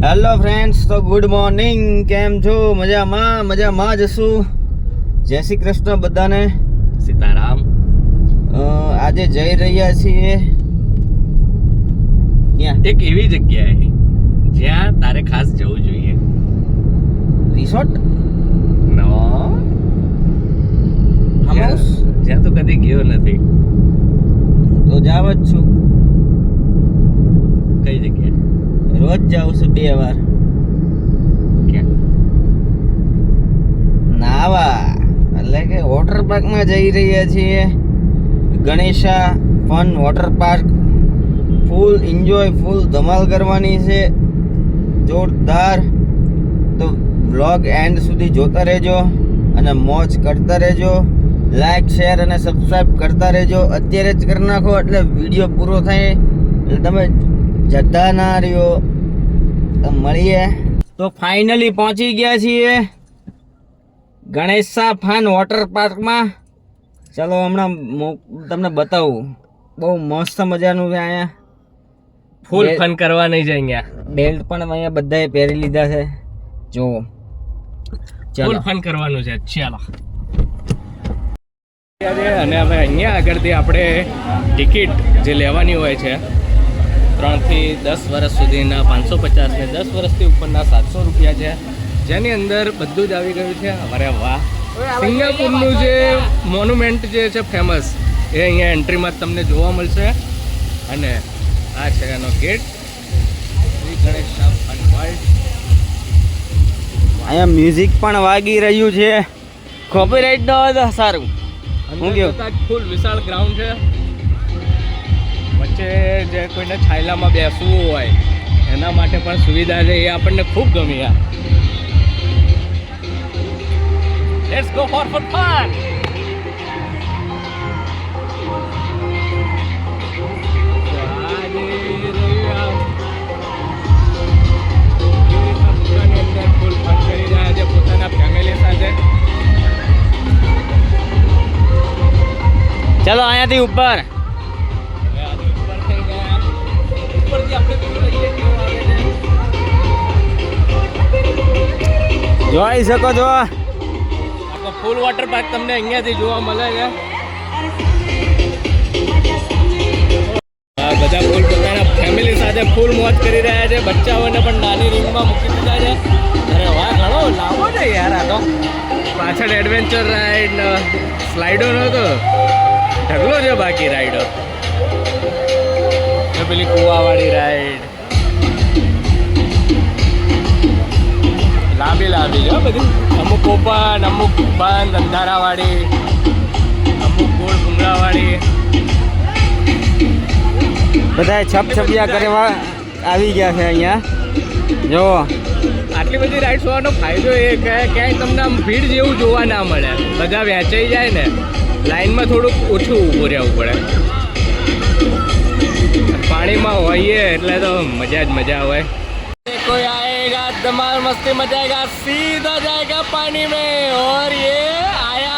Hello friends, તો good morning. કેમ છો? મજામાં જશું. જય શ્રી કૃષ્ણ બધાને. સીતારામ. આજે જઈ રહ્યા છીએ એક એવી જગ્યાએ જ્યાં તારે ખાસ જવું જોઈએ. રિસોર્ટ નો હાઉસ જ્યાં તો કદી ગયો નથી. તો જાવ જ છું. કઈ જગ્યાએ? રોજ જાઉં છું 2 વાર ક્યાં? નાવા, એટલે કે વોટર પાર્કમાં જઈ રહ્યા છીએ. Ganesha fun water park. Full enjoy, full ધમાલ કરવાની છે, જોરદાર. તો વ્લોગ એન્ડ સુધી જોતા રહેજો અને મોજ કરતા રહેજો. લાઈક, શેર અને સબસ્ક્રાઈબ કરતા રહેજો. અત્યારે જ કરી નાખો એટલે વિડીયો પૂરો થાય એટલે તમે જતા ના રહ્યો. તો મળીએ. તો ફાઇનલી પહોંચી ગયા છીએ ગણેશા ફન વોટર પાર્કમાં. ચાલો હમણાં તમને બતાવું. બહુ મસ્ત મજાનું છે અહીંયા. ફૂલ ફન કરવા નહીં જાય અહીંયા. બેલ્ટ પણ અહીંયા બધાએ પહેરી લીધા છે. જો ફૂલ ફન કરવાનું છે. ચાલો. અને હવે અહીંયા આગળથી આપણે ટિકિટ જે લેવાની હોય છે 3 થી 10 વર્ષ સુધીના 550 ને 10 વર્ષથી ઉપરના 700 રૂપિયા છે, જેની અંદર બધું જ આવી ગયું છે. અરે વાહ! સિંગાપુરનું જે મોન્યુમેન્ટ જે છે ફેમસ, એ અહીંયા એન્ટ્રીમાં તમને જોવા મળશે. અને આ છે એનો gate, Shri Ganesha fun world. અહીંયા મ્યુઝિક પણ વાગી રહ્યું છે. કોપીરાઇટ ન હોય તો સારું. હું ફૂલ વિશાળ ગ્રાઉન્ડ છે. વચ્ચે જે કોઈને છાયલામાં બેસવું હોય એના માટે પણ સુવિધા છે. એ આપણને ખૂબ ગમી. આ let's go for fun. Full fun કરી રહ્યા છે પોતાના ફેમિલી સાથે. ચલો અહીંયાથી ઉપર. જોઈ શકો છો આખો ફૂલ વોટર પાર્ક તમને અહીંયાથી જોવા મળે છે. બધા ફૂલ પોતાના ફેમિલી સાથે ફૂલ મોજ કરી રહ્યા છે. બચ્ચાઓને પણ નાની રીંગમાં મૂકી દીધા છે. અરે વાહ, ઘણો લાંબો છે યાર આ તો. પાછળ એડવેન્ચર રાઈડ, સ્લાઇડો નહોતો, ઢગલો છે બાકી રાઈડો. પેલી કુવાવાળી રાઈડ લાંબી છે બધી. અમુક ઓપન, અમુક બંધ, અંધારાવાળી, અમુક ગોળ ભૂંગળાવાળી. બધા છપછપિયા કરવા આવી ગયા છે અહીંયા. જો આટલી બધી રાઈડ્સ હોવાનો ફાયદો એ કે ક્યાંય તમને આમ ભીડ જેવું જોવા ના મળે. બધા વહેંચાઈ જાય ને, લાઈનમાં થોડુંક ઓછું ઊભું રહેવું પડે. પાણીમાં હોઈએ એટલે તો મજા જ મજા હોય. कोई आएगा धमाल मस्ती मचाएगा, सीधा जाएगा पानी में. और ये आया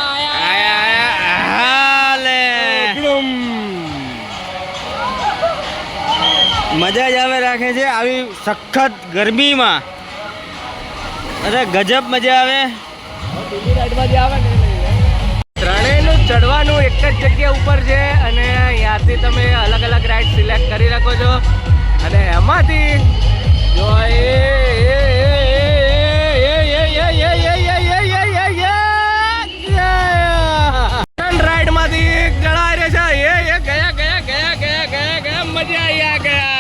મજા જ આવે રાખે છે આવી સખત ગરમીમાં. અરે ગજબ મજા આવે. ત્રણેયનું ચડવાનું એક જ જગ્યા ઉપર છે અને ત્યાંથી તમે અલગ અલગ રાઈડ સિલેક્ટ કરી શકો છો. અને એમાંથી જો રાઈડમાંથી એક જણા રહે છે. એ ગયા મજા આવી ગયા.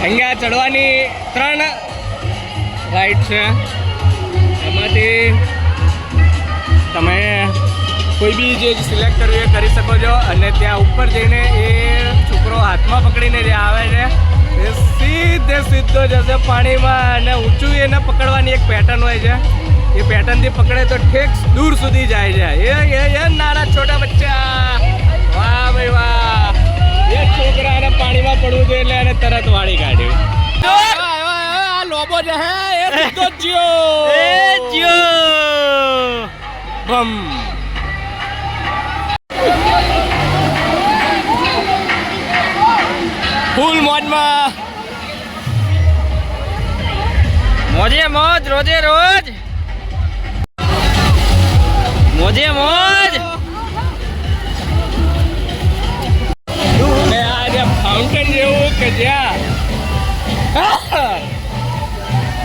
અહીંયા ચડવાની 3 રાઈડ છે. એમાંથી તમે કોઈ બી જે સિલેક્ટ કરવું એ કરી શકો છો. અને ત્યાં ઉપર જઈને એ છોકરો હાથમાં પકડીને જે આવે છે એ સીધો જશે પાણીમાં. અને ઊંચું એને પકડવાની એક પેટર્ન હોય છે. એ પેટર્નથી પકડે તો ઠેક દૂર સુધી જાય છે. એ નાના છોટા બચ્ચા, વાહ ભાઈ વાહ! એ છોકરાને પાણીમાં પડવું હતું એટલે એને તરત વાળી કાઢ્યું. આ લોબો જે હે એ સીધો જ્યો બમ. ફૂલ મોજમાં મોજે મોજ રોજે રોજ મોજે મોજ. અને આ જે ફાઉન્ટેન જેવું કે જ્યાં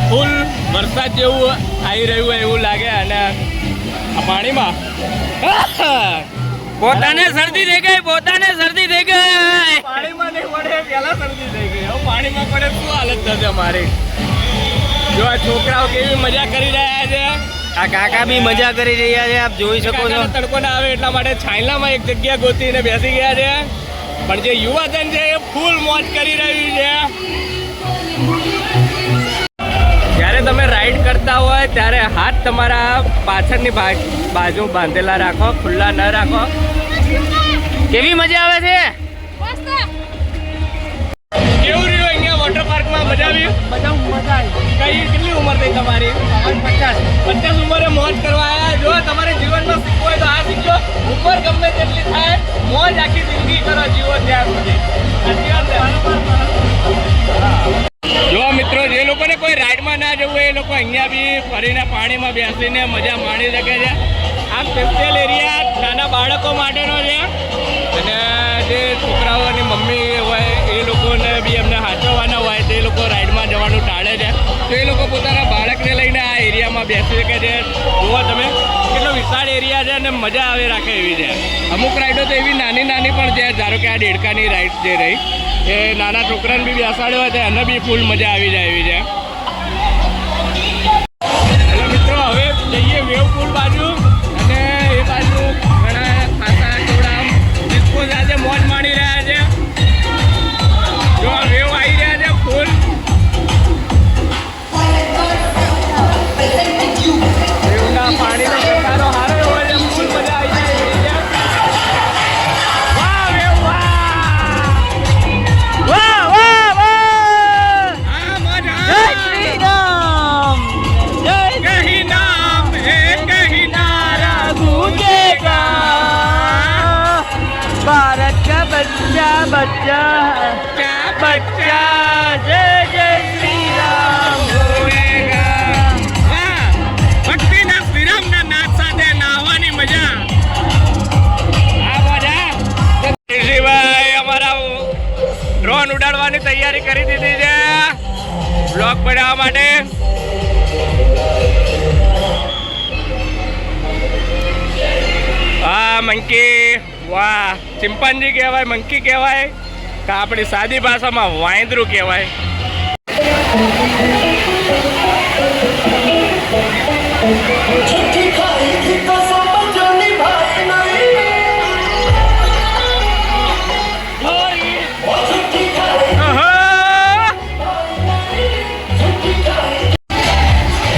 ફૂલ વરસાદ જેવું આવી રહ્યું હોય એવું લાગે. અને આ પાણીમાં પોતાને શરદી થઈ ગઈ, પોતાને શરદી થઈ ગઈ. પાણીમાં નહીં પડે પહેલા શરદી થઈ ગઈ. હવે પાણીમાં પડે શું હાલત થશે મારી. જો આ છોકરાઓ કેવી મજા કરી રહ્યા છે. આ કાકા બી મજા કરી રહ્યા છે, આપ જોઈ શકો છો. કાકાને તડકો ના આવે એટલા માટે છાંયલામાં એક જગ્યા ગોતીને બેસી ગયા છે. પણ જે યુવાધન છે એ ફૂલ મોજ કરી રહ્યું છે. જ્યારે તમે રાઈડ કરતા હોય ત્યારે હાથ તમારા પાછળની બાજુ બાંધેલા રાખો, ખુલ્લા ન રાખો. કેવી મજા આવે છે. કેવું રહ્યું અહીંયા વોટર પાર્કમાં? મજા આવી? કઈ કેટલી ઉંમર થઈ તમારી? 50 ઉંમરે મોજ કરવા આવ્યા. જો તમારે જીવનમાં શીખવું હોય તો આ શીખો. ઉંમર ગમે તેટલી થાય, મોજ આખી જિંદગી કરો, જીવો ત્યાં સુધી. સાચી વાત છે? જો મિત્રો, જે લોકોને કોઈ રાઈડમાં ના જવું હોય એ લોકો અહીંયા બી ફરીને પાણીમાં બેસીને મજા માણી શકે છે. આ સ્પેશિયલ એરિયા નાના બાળકો માટેનો છે. અને જે છોકરાઓની મમ્મી હોય એ લોકોને બી એમને સાચવવાના હોય તે લોકો રાઈડમાં જવાનું ટાળે છે. તો એ લોકો પોતાના બાળકને લઈને આ એરિયામાં બેસી શકે છે. જુઓ તમે કેટલો વિશાળ એરિયા છે અને મજા આવે રાખે એવી છે. અમુક રાઈડો તો એવી નાની નાની પણ છે. ધારો કે આ દેડકાની રાઈડ જે રહી એ નાના છોકરાને બી બેસાડ્યો હોય તો એને બી ફૂલ મજા આવી જાય એવી છે. એટલે મિત્રો હવે જઈએ વેવ પુલ બાજુ. અને એ બાજુ ઘણા ખાસા થોડા ડિસ્કો આજે મોજ માણી રહ્યા છે. જો આ વેવ આવી રહ્યા છે ફૂલ. વેવના પાણીનો પ્રકારો સારો એવો છે. ફૂલ મજા આવી જાય એવી છે. વાહ વેવ વાહ. વાહ વાહ વાહ. આ મજા. જય શ્રી રામ. જય કહીં નામ હે કહીં નારા गूंजेगा भारत का बच्चा बच्चा क्या बच्चा जय जय श्री राम હોએગા. વાહ, ભક્તિના વિરામના નાદ સાથે નાહવાની મજા. આ મજા. ઋષિભાઈ અમારા ડ્રોન ઉડાડવાની તૈયારી કરી દીધી છે બ્લોગ બનાવવા માટે. આ મંકી, વાહ, ચિમ્પાન્જી કહેવાય, મંકી કહેવાય કે આપણી સાદી ભાષામાં વાંદરું કહેવાય.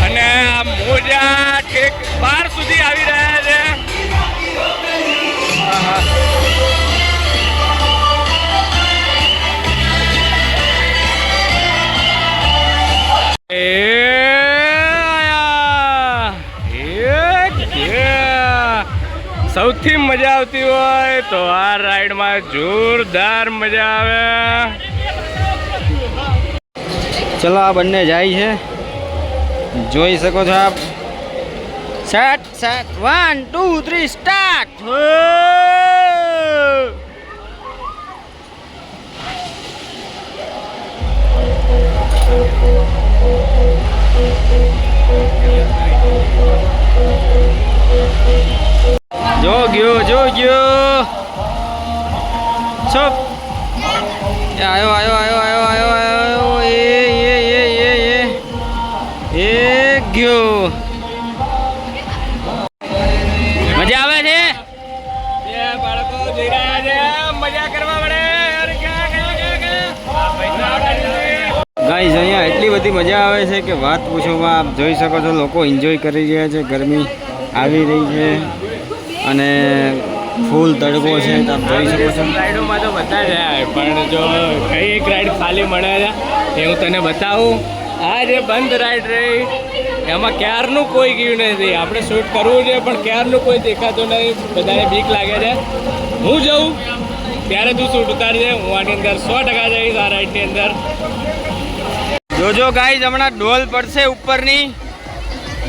અને આ મોજા ઠેક 12 સુધી આવી રહ્યા છે. સૌથી મજા આવતી હોય તો આ રાઈડમાં જોરદાર મજા આવે. ચલો આ બંને જાય છે, જોઈ શકો છો આપ. 7 1 2 3 સ્ટાર્ટ. જો ગયો ચપ. આયો એ ગયો. મજા આવે છે. બે બાળકો જઈ રહ્યા છે મજા કરવા મળે. ગાઈઝ અહીંયા એટલી બધી મજા આવે છે કે વાત પૂછોમાં. આપ જોઈ શકો છો લોકો એન્જોય કરી રહ્યા છે. ગરમી આવી રહી છે અને ફૂલ તડકો છે. આપ જોઈ શકો છો. રાઈડોમાં તો બધા જાય પણ જો કઈ એક રાઈડ ખાલી મળે છે એ હું તને બતાવું. આ જે બંધ રાઈડ રહી એમાં ક્યારનું કોઈ ગયું નથી. આપણે શૂટ કરવું છે પણ ક્યારનું કોઈ દેખાતું નહીં. બધાને બીક લાગે છે. હું જઉં ત્યારે તું શૂટ ઉતારજે. હું આની અંદર 100% જઈશ આ રાઈડની અંદર. જોજો ગાઈસ હમણાં ડોલ પડશે ઉપરની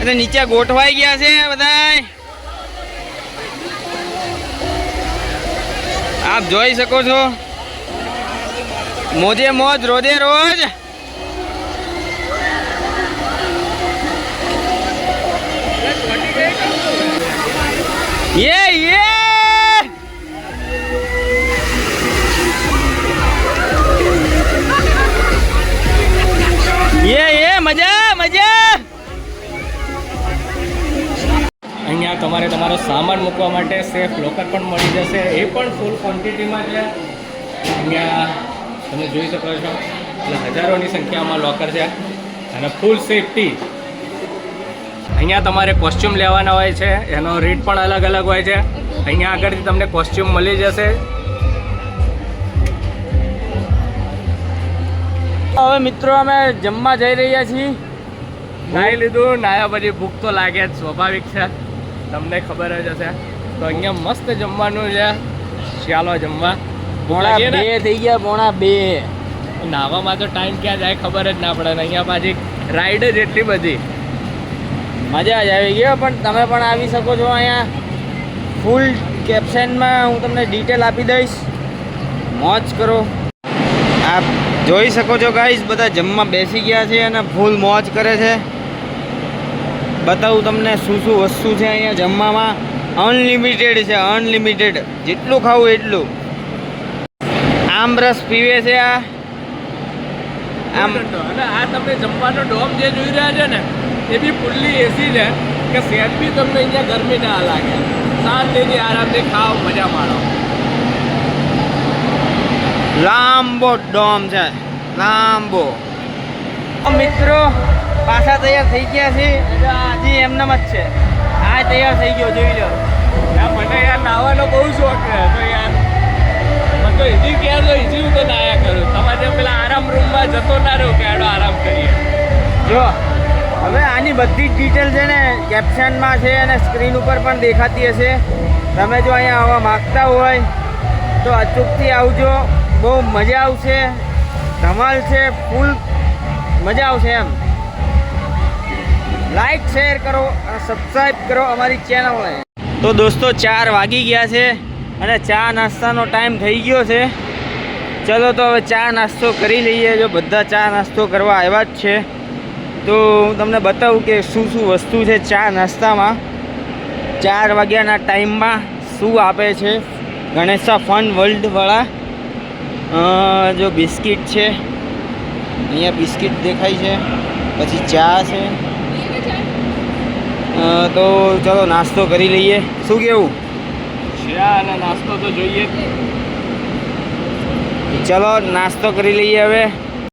અને નીચે ગોઠવાઈ ગયા છે બધાય. આપ જોઈ શકો છો મોજે મોજ રોજે રોજ. ये મજા મજા. અહીંયા તમારે તમારો સામાન મૂકવા માટે સેફ લોકર પણ મળી જશે, એ પણ ફૂલ ક્વોન્ટિટીમાં છે. અહીંયા તમે જોઈ શકો છો એટલે હજારોની સંખ્યામાં લોકર છે અને ફૂલ સેફટી. અહીંયા તમારે કોસ્ચ્યુમ લેવાના હોય છે, એનો રેટ પણ અલગ અલગ હોય છે. અહીંયા આગળથી તમને કોસ્ચ્યુમ મળી જશે. હવે મિત્રો અમે જમવા જઈ રહ્યા છીએ. નાહી લીધું, નાહ્યા પછી ભૂખ તો લાગે જ, સ્વાભાવિક છે, તમને ખબર જ હશે. તો અહીંયા મસ્ત જમવાનું છે, ચાલો જમવા. પોણા 2 થઈ ગયા, પોણા 2. નાહવામાં તો ટાઈમ ક્યાં જાય ખબર જ ના પડે ને અહીંયા પાછી રાઈડ જ એટલી બધી. મજા જ આવી ગયો. પણ તમે પણ આવી શકો છો અહીંયા. ફૂલ કેપ્શનમાં હું તમને ડિટેલ આપી દઈશ. મોજ કરો. આપ જોઈ શકો છો ગાઈસ, બધા જમવા બેસી ગયા છે અને ફૂલ મોજ કરે છે. બતાવું તમને શું શું વસ્તુ છે અહીંયા જમવામાં. અનલિમિટેડ છે, અનલિમિટેડ, જેટલું ખાવું એટલું. આમરસ પીવે છે આ. આમ અને આ તમે જમવાનો ડોમ જે જોઈ રહ્યા છે ને, એ બી ફૂલ્લી એસી છે કે સેટ બી તમને અહીંયા ગરમી ના લાગે. શાંતિથી આરામથી ખાઓ, મજા માણો. લાંબો ડોમ છે, લાંબો. મિત્રો પાછા તૈયાર થઈ ગયા છે. હજી એમનામ જ છે. આ તૈયાર થઈ ગયો, જોઈ લો. મને યાર નાવાનો બહુ શોખ છે. તો યાર મને તો ઈજી ક્યાં તો ઈજી હું તો નાયા કરું. તમારે જેમ પેલા આરામ રૂમમાં જતો ના રહ્યો કે આડો આરામ કરીએ. જો હવે આની બધી જ ડિટેલ છે ને કેપ્શનમાં છે અને સ્ક્રીન ઉપર પણ દેખાતી હશે. તમે જો અહીંયા આવવા માગતા હોય તો અચૂકથી આવજો. બહુ મજા આવશે, ધમાલ છે, ફૂલ મજા આવશે એમ. લાઈક શેર કરો અને સબસ્ક્રાઈબ કરો અમારી ચેનલને. તો દોસ્તો 4 વાગી ગયા છે અને ચા નાસ્તાનો ટાઈમ થઈ ગયો છે. ચલો તો હવે ચા નાસ્તો કરી લઈએ. જો બધા ચા નાસ્તો કરવા આવ્યા જ છે તો હું તમને બતાવું કે શું શું વસ્તુ છે ચા નાસ્તામાં. 4 વાગ્યાના ટાઈમમાં શું આપે છે ગણેશા ફન વર્લ્ડવાળા. જો બિસ્કિટ છે, અહીંયા બિસ્કિટ દેખાય છે, પછી ચા છે. તો ચલો નાસ્તો કરી લઈએ. શું કેવું? ચા અને નાસ્તો તો જોઈએ જ. ચલો નાસ્તો કરી લઈએ હવે.